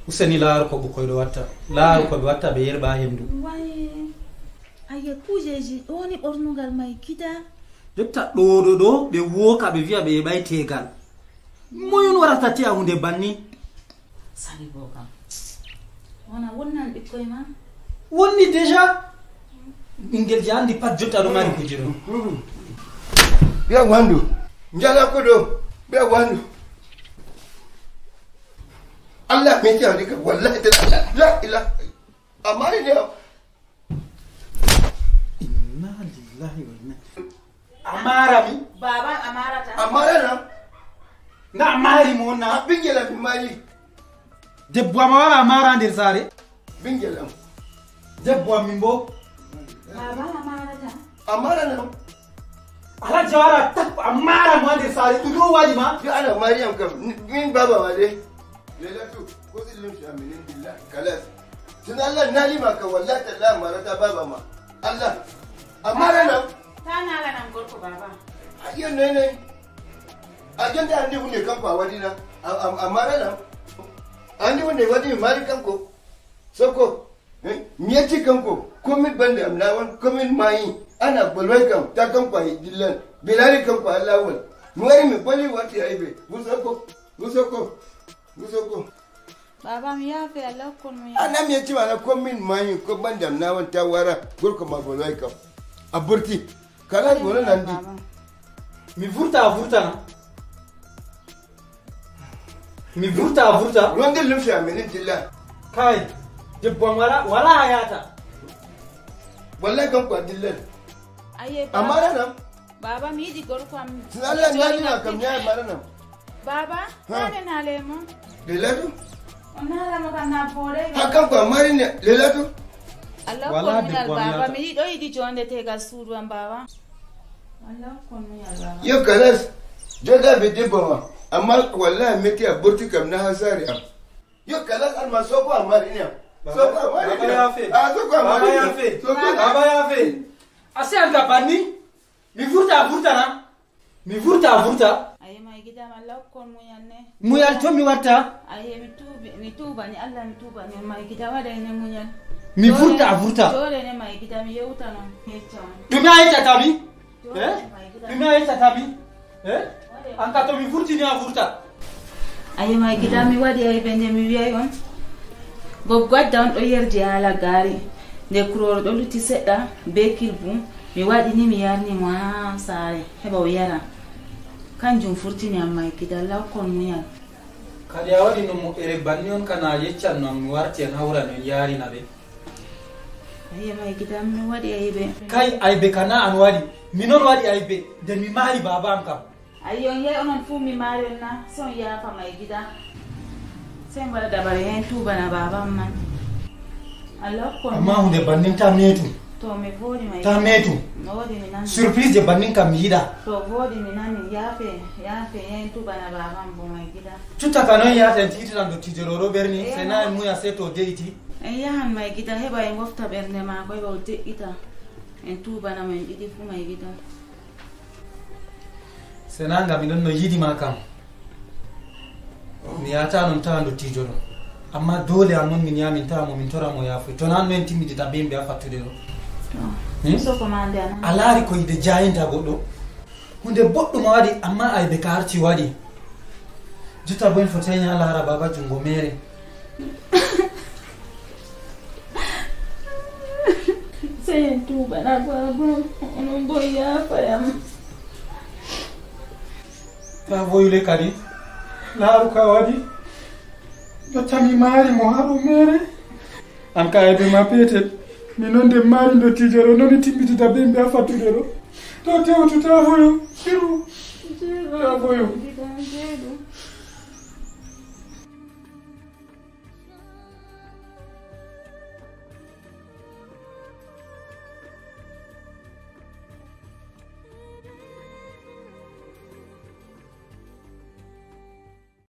useni laaro ko bukoy do watta laaro ko be watta be yerba hendu waye aye kujeji woni bornugal mai gida jotta do be woka be viya be bay tegal moyun warata ti hunde banni sani boka wana wonnan bikoy ma wonni deja bingel jandi pat jotta do mari kujiro biya wandu njala ko do biya wandu Allah me ya dika wallahi la ilaha amari ne inna lillahi wa inna amara mi baba amarata amara na mari mo na bingela bi mari debbo ma wala amara ndir sare bingela debbo mi mbo baba amarata amara na ala jawara tak amara mo ndir sare tudo waji ma bi ana mariam kam min baba wade lelatu ko zilin shi aminin billahi kalas tun Allah nali maka wallahi Allah marata baba ma Allah amara na tana la nan gorko baba ayo ne ajanda andi hunde kanko a wadina amara na andi hunde wadi mari kanko soko miyati kanko komin bande amlawan komin mai ana bolwai kam ta kanko ai dillan bilari kanko Allah wal muwari mi boli wati aibe musoko baba mi yafe Allah kon mi ana miyati mana komin mai ko bande amlawan ta wara gorko ma bolwai kam aburti kala gona nandi mi vurta mi vurta wanda lumshi aminin dillan kai debbo wala hayata wallahi kanko dillan aye amara na baba mi di gorko am Allah nali na kam ya amara na baba nane na lemo lelatu onala mo kana bore hakan ko amari ne lelatu Allah Wala kon mi debbo am baba yata. mi do yidi jonde tegal suudu am baba Allah kon mi baba yo kalas joda be debbo ma amma wallahi meti a burti kam na hasari am yo kalas al masoko amari ne soko amari baba yafe soko amari baba yafe baba yafe ase anga banni mi vurta aye mai gida Allah kon mu yanne muyal to mi watta aye mi tuba ni Allah mi tuba ni mai gida wada ne munyal mi vurta dole ne mai gida mi yeuta no yeccan dumi ayita tabi mai gida dumi ayita tabi anka to mi vurti ni a vurta aye mai gida mi wadi ay bende mi wi'ay on goggodda on do yerdi hala gari de kuroro do lutti sedda be kilbu mi wadi ni mi yarni mo sare heba o yara kanjum furtini am mai gida law kon muyal kadi a waɗi no ere banni on kana yeccan non mi warti en hawra no yarina ɓe aye mai gida mi wadi aybe kay aybe kana an waɗi minon waɗi aybe nde mi maari baba am kam ayo ye onon fu mi mari na son ya fa mai gida sen wala dabare hen tubana babam man Allah kon amma hunde bannin ta metu to mi vodi mai ta metu wodi mi nan surprise je bannin kam mi yiɗa to vodi mi nan yafe hen tubana babam bo mai gida tutta ka noon yaten titiran dottijororo ɓerni sena en muya se to deyti en yahan mai gida heba en wofta ɓernde ma koy o de'ita en tubana men ɗiɗi fu mai gida sena ngam miɗon no yiɗima kam mi yata noon tawa dottijoro amma dole an noon min yamin tawa mo min toramo yafoy to nan no en timmidita be mbe a fattude ɗo so commande ana a laari ko yide jayinta goɗɗo hunde boɗɗum a waɗi amma aybe ka arti waɗi jotta bo en fotai ña laara baba jungo mere sai en tubana baba onon bo yafayam ta woyle kadi laaru ka waɗi jotta mi maari mo haɗo mere an ka aybe ma peetel mi noon nde maari dottijoro noon e timmitita be mbe a fattude ɗo to tewtuta foyo siru ta foyo